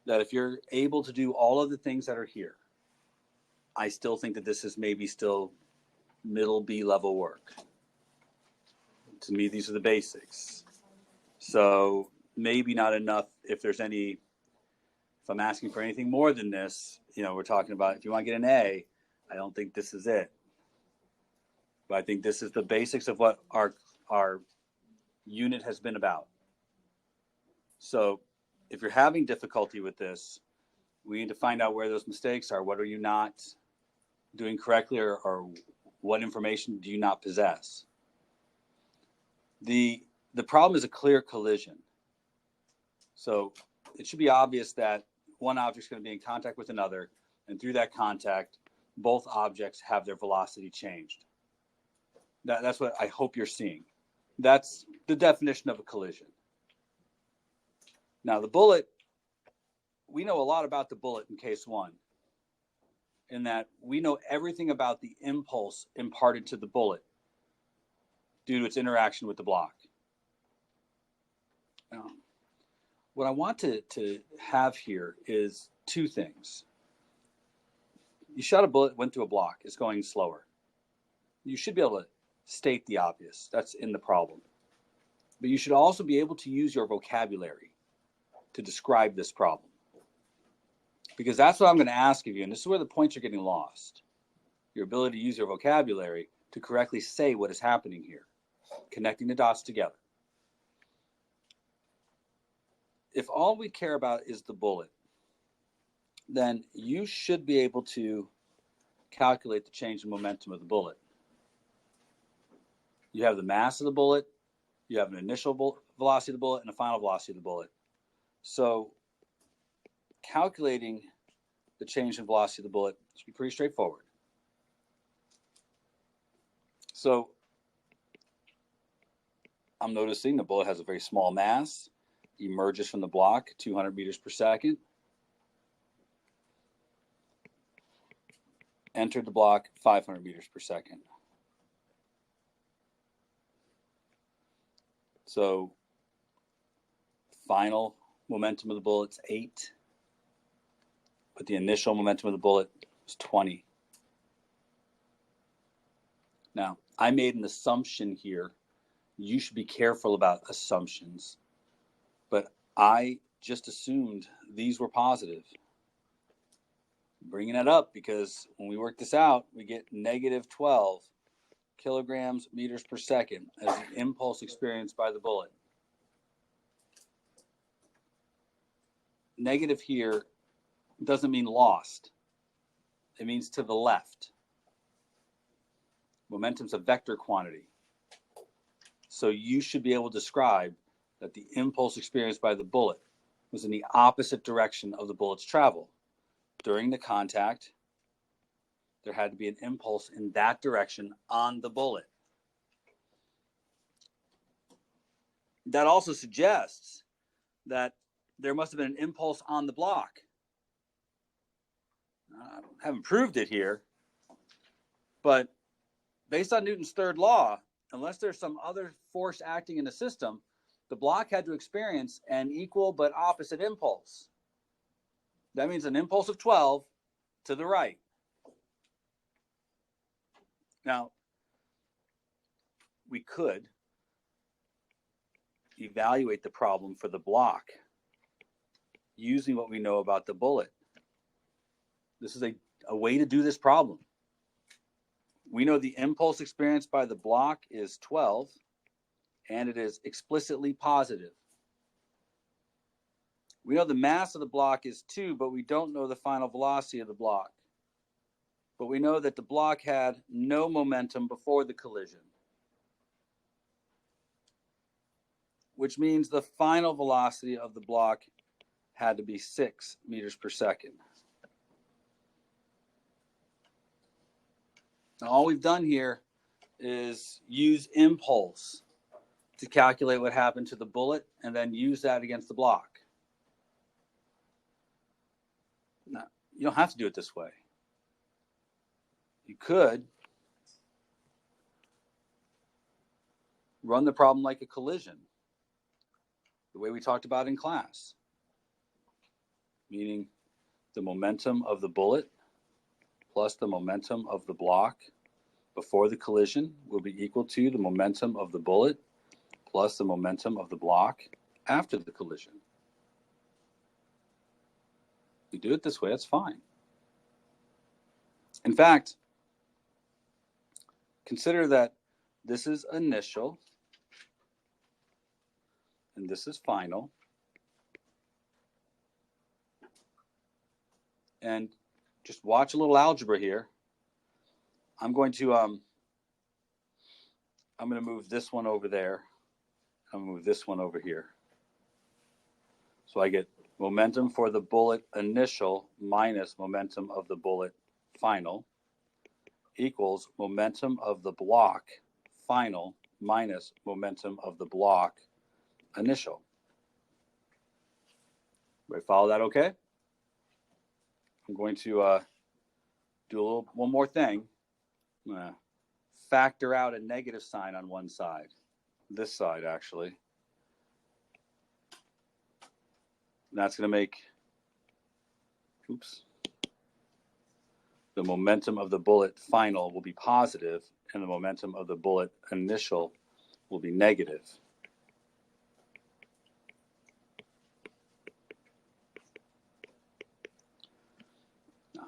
that if you're able to do all of the things that are here, I still think that this is maybe still middle B level work. To me, these are the basics. So maybe not enough if there's any, if I'm asking for anything more than this, we're talking about if you want to get an A, I don't think this is it. But I think this is the basics of what our unit has been about. So if you're having difficulty with this, we need to find out where those mistakes are. What are you not doing correctly, or what information do you not possess? The problem is a clear collision. So it should be obvious that one object is going to be in contact with another, and through that contact, both objects have their velocity changed. That's what I hope you're seeing. That's the definition of a collision. Now, the bullet, we know a lot about the bullet in case one, in that we know everything about the impulse imparted to the bullet due to its interaction with the block. Now, what I want to have here is two things. You shot a bullet, went through a block, it's going slower. You should be able to state the obvious. That's in the problem. But you should also be able to use your vocabulary to describe this problem. Because that's what I'm going to ask of you, and this is where the points are getting lost. Your ability to use your vocabulary to correctly say what is happening here, connecting the dots together. If all we care about is the bullet, then you should be able to calculate the change in momentum of the bullet. You have the mass of the bullet, you have an initial velocity of the bullet, and a final velocity of the bullet. So calculating the change in velocity of the bullet should be pretty straightforward. So I'm noticing the bullet has a very small mass, emerges from the block 200 meters per second, entered the block 500 meters per second. So final momentum of the bullet's 8, but the initial momentum of the bullet was 20. Now, I made an assumption here. You should be careful about assumptions, but I just assumed these were positive. I'm bringing it up because when we work this out, we get negative 12 kilograms meters per second as the impulse experienced by the bullet. Negative here doesn't mean lost. It means to the left. Momentum's a vector quantity. So you should be able to describe that the impulse experienced by the bullet was in the opposite direction of the bullet's travel. During the contact, there had to be an impulse in that direction on the bullet. That also suggests that there must have been an impulse on the block. I haven't proved it here, but based on Newton's third law, unless there's some other force acting in the system, the block had to experience an equal but opposite impulse. That means an impulse of 12 to the right. Now, we could evaluate the problem for the block using what we know about the bullet. This is a way to do this problem. We know the impulse experienced by the block is 12, and it is explicitly positive. We know the mass of the block is 2, but we don't know the final velocity of the block. But we know that the block had no momentum before the collision, which means the final velocity of the block had to be 6 meters per second. Now, all we've done here is use impulse to calculate what happened to the bullet and then use that against the block. Now, you don't have to do it this way. You could run the problem like a collision, the way we talked about in class. meaning the momentum of the bullet plus the momentum of the block before the collision will be equal to the momentum of the bullet plus the momentum of the block after the collision. If you do it this way, that's fine. In fact, consider that this is initial and this is final. And just watch a little algebra here. I'm going to move this one over there. I'm going to move this one over here. So I get momentum for the bullet initial minus momentum of the bullet final equals momentum of the block final minus momentum of the block initial. Everybody follow that okay? I'm going to do one more thing. I'm going to factor out a negative sign on one side. This side, actually. And that's going to make, the momentum of the bullet final will be positive, and the momentum of the bullet initial will be negative.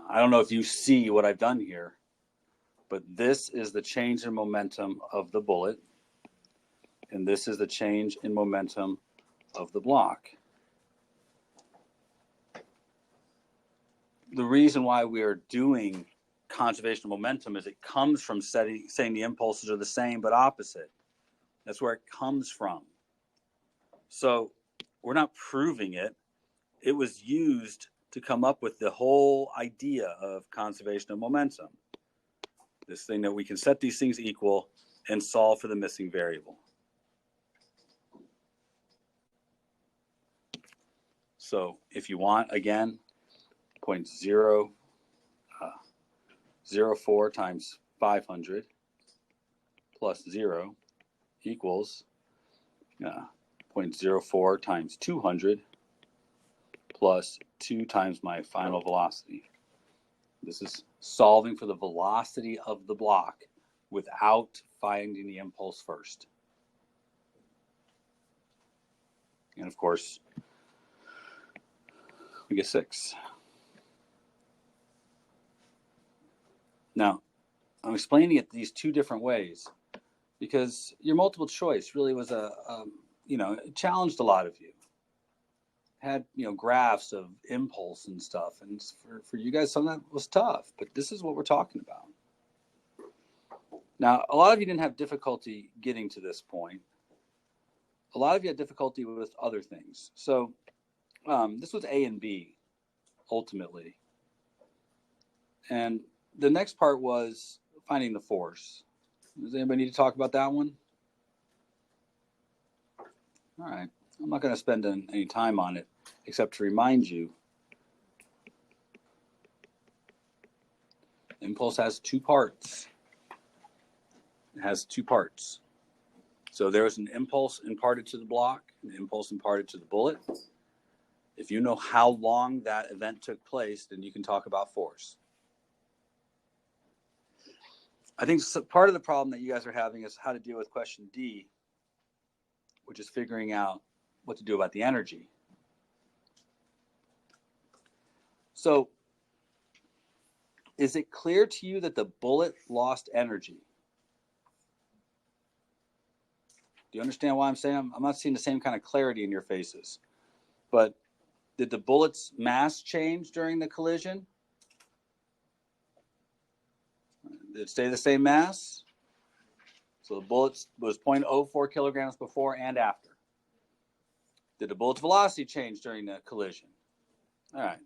I don't know if you see what I've done here, but this is the change in momentum of the bullet, and this is the change in momentum of the block. The reason why we are doing conservation of momentum is it comes from saying the impulses are the same but opposite. That's where it comes from. So we're not proving it. It was used to come up with the whole idea of conservation of momentum. This thing that we can set these things equal and solve for the missing variable. So if you want, again, 0.004 times 500 plus 0 equals 0.04 times 200 plus 2 times my final velocity. This is solving for the velocity of the block without finding the impulse first. And of course, we get 6. Now, I'm explaining it these two different ways because your multiple choice really was it challenged a lot of you. Had, graphs of impulse and stuff. And for you guys, some of that was tough, but this is what we're talking about. Now, a lot of you didn't have difficulty getting to this point. A lot of you had difficulty with other things. So this was A and B, ultimately. And the next part was finding the force. Does anybody need to talk about that one? All right. I'm not going to spend any time on it, except to remind you, impulse has 2 parts. It has 2 parts. So there was an impulse imparted to the block, an impulse imparted to the bullet. If you know how long that event took place, then you can talk about force. I think part of the problem that you guys are having is how to deal with question D, which is figuring out what to do about the energy. So, is it clear to you that the bullet lost energy? Do you understand why I'm saying? I'm not seeing the same kind of clarity in your faces. But did the bullet's mass change during the collision? Did it stay the same mass? So the bullet was 0.04 kilograms before and after. Did the bullet's velocity change during the collision? All right.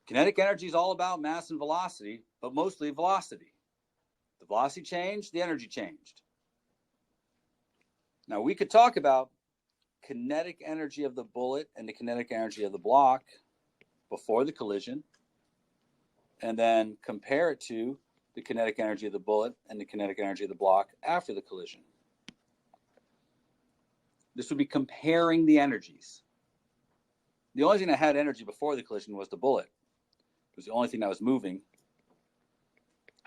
Kinetic energy is all about mass and velocity, but mostly velocity. The velocity changed, the energy changed. Now we could talk about kinetic energy of the bullet and the kinetic energy of the block before the collision, and then compare it to the kinetic energy of the bullet and the kinetic energy of the block after the collision. This would be comparing the energies. The only thing that had energy before the collision was the bullet. It was the only thing that was moving.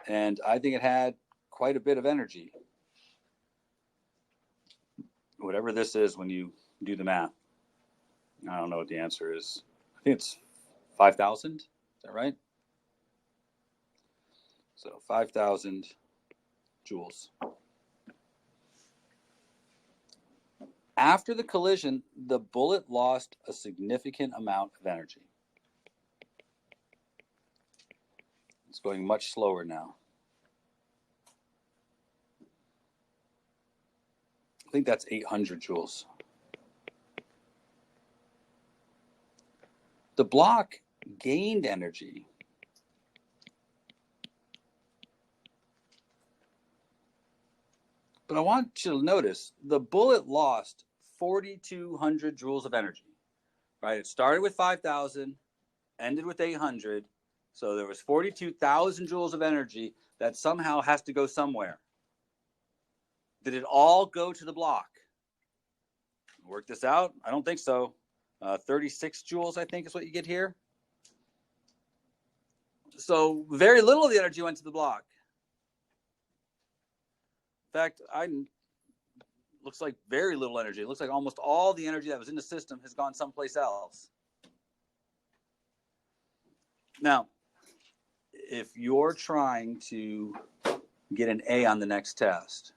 And I think it had quite a bit of energy. Whatever this is when you do the math. I don't know what the answer is. I think it's 5,000. Is that right? So 5,000 joules. After the collision, the bullet lost a significant amount of energy. It's going much slower now. I think that's 800 joules. The block gained energy. But I want you to notice the bullet lost 4,200 joules of energy. Right? It started with 5,000, ended with 800. So there was 42,000 joules of energy that somehow has to go somewhere. Did it all go to the block? Work this out? I don't think so. 36 joules, I think, is what you get here. So very little of the energy went to the block. In fact, looks like very little energy. It looks like almost all the energy that was in the system has gone someplace else. Now, if you're trying to get an A on the next test,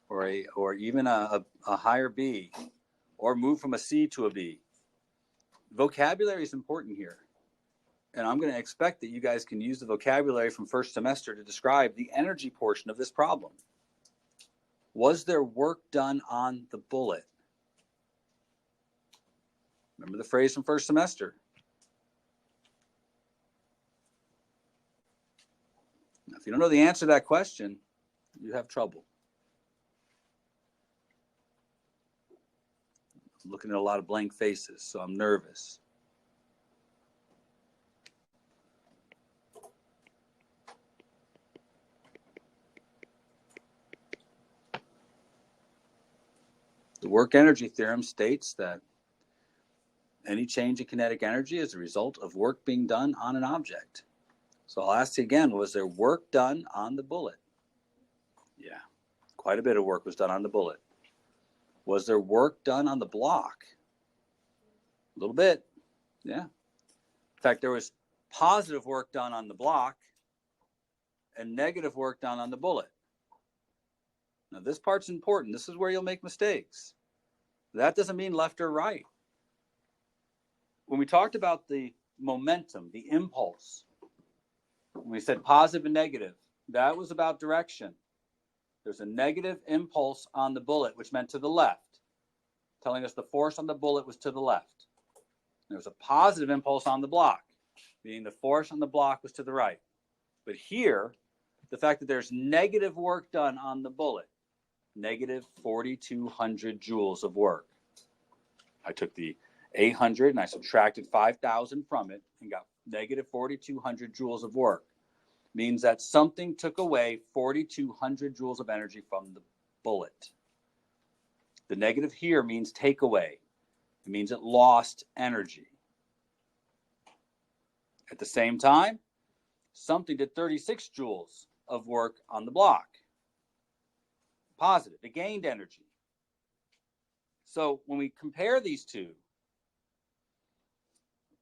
or even a higher B, or move from a C to a B, vocabulary is important here. And I'm going to expect that you guys can use the vocabulary from first semester to describe the energy portion of this problem. Was there work done on the bullet? Remember the phrase from first semester. Now, if you don't know the answer to that question, you have trouble. I'm looking at a lot of blank faces, so I'm nervous. The work energy theorem states that any change in kinetic energy is a result of work being done on an object. So I'll ask you again, was there work done on the bullet? Yeah, quite a bit of work was done on the bullet. Was there work done on the block? A little bit, yeah. In fact, there was positive work done on the block and negative work done on the bullet. Now, this part's important. This is where you'll make mistakes. That doesn't mean left or right. When we talked about the momentum, the impulse, when we said positive and negative, that was about direction. There's a negative impulse on the bullet, which meant to the left, telling us the force on the bullet was to the left. There was a positive impulse on the block, meaning the force on the block was to the right. But here, the fact that there's negative work done on the bullet, negative 4,200 joules of work. I took the 800 and I subtracted 5,000 from it and got negative 4,200 joules of work. Means that something took away 4,200 joules of energy from the bullet. The negative here means take away. It means it lost energy. At the same time, something did 36 joules of work on the block. Positive. It gained energy. So when we compare these two,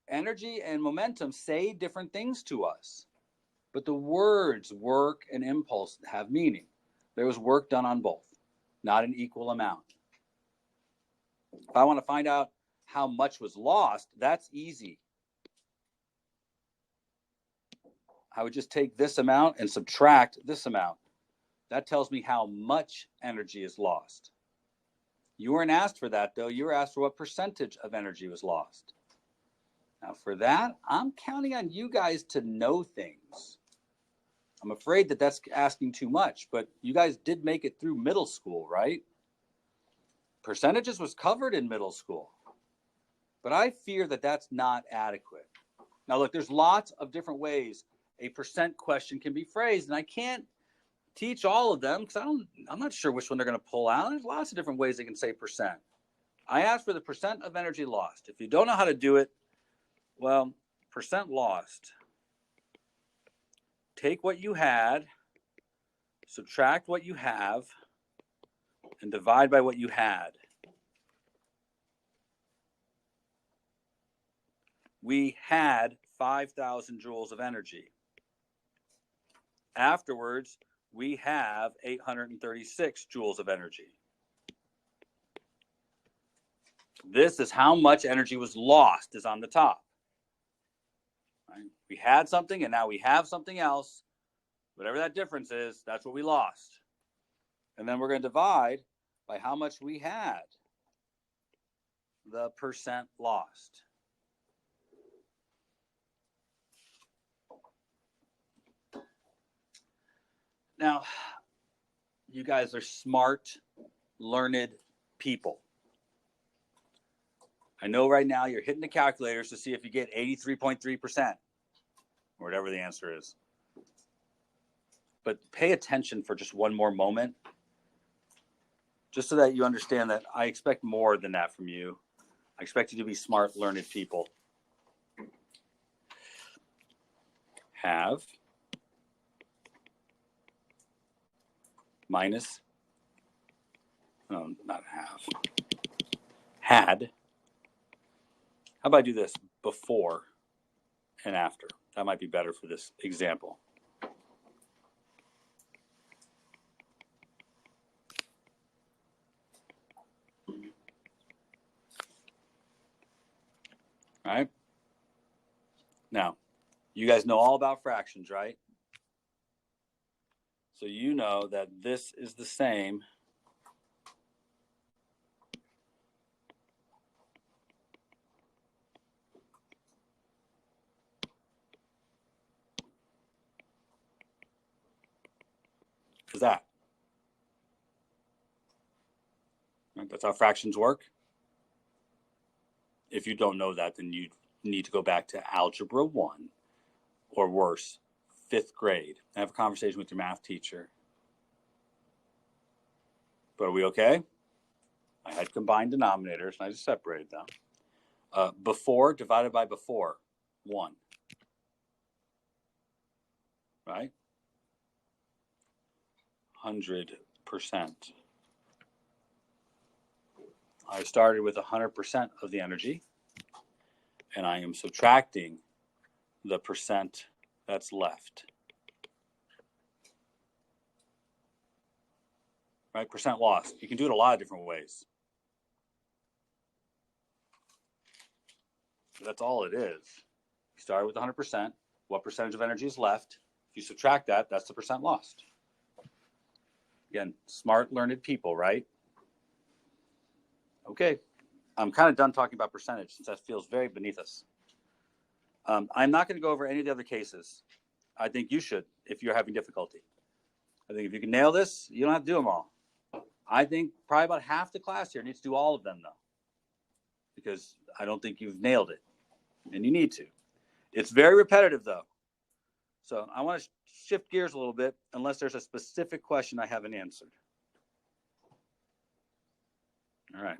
energy and momentum say different things to us. But the words work and impulse have meaning. There was work done on both, not an equal amount. If I want to find out how much was lost, that's easy. I would just take this amount and subtract this amount. That tells me how much energy is lost. You weren't asked for that, though. You were asked for what percentage of energy was lost. Now, for that, I'm counting on you guys to know things. I'm afraid that that's asking too much, but you guys did make it through middle school, right? Percentages was covered in middle school, but I fear that that's not adequate. Now, look, there's lots of different ways a percent question can be phrased, and I can't teach all of them because I'm not sure which one they're going to pull out. There's lots of different ways they can say percent. I asked for the percent of energy lost. If you don't know how to do it, well, percent lost. Take what you had, subtract what you have, and divide by what you had. We had 5,000 joules of energy. Afterwards, we have 836 joules of energy. This is how much energy was lost, is on the top. Right? We had something and now we have something else. Whatever that difference is, that's what we lost. And then we're going to divide by how much we had. The percent lost. Now, you guys are smart, learned people. I know right now you're hitting the calculators to see if you get 83.3%, or whatever the answer is. But pay attention for just one more moment, just so that you understand that I expect more than that from you. I expect you to be smart, learned people. Have minus, no, not have. Had. How about I do this before and after? That might be better for this example. All right. Now, you guys know all about fractions, right? So you know that this is the same as that. Right? That's how fractions work. If you don't know that, then you need to go back to Algebra 1, or worse, 5th grade, and have a conversation with your math teacher. But are we okay? I had combined denominators, and I just separated them. Before divided by before, 1. Right? 100%. I started with 100% of the energy, and I am subtracting the percent that's left. Right? Percent lost. You can do it a lot of different ways. So that's all it is. You started with 100%. What percentage of energy is left? If you subtract that, that's the percent lost. Again, smart, learned people, right? Okay. I'm kind of done talking about percentage since that feels very beneath us. I'm not going to go over any of the other cases. I think you should if you're having difficulty. I think if you can nail this, you don't have to do them all. I think probably about half the class here needs to do all of them, though, because I don't think you've nailed it, and you need to. It's very repetitive, though. So I want to shift gears a little bit unless there's a specific question I haven't answered. All right.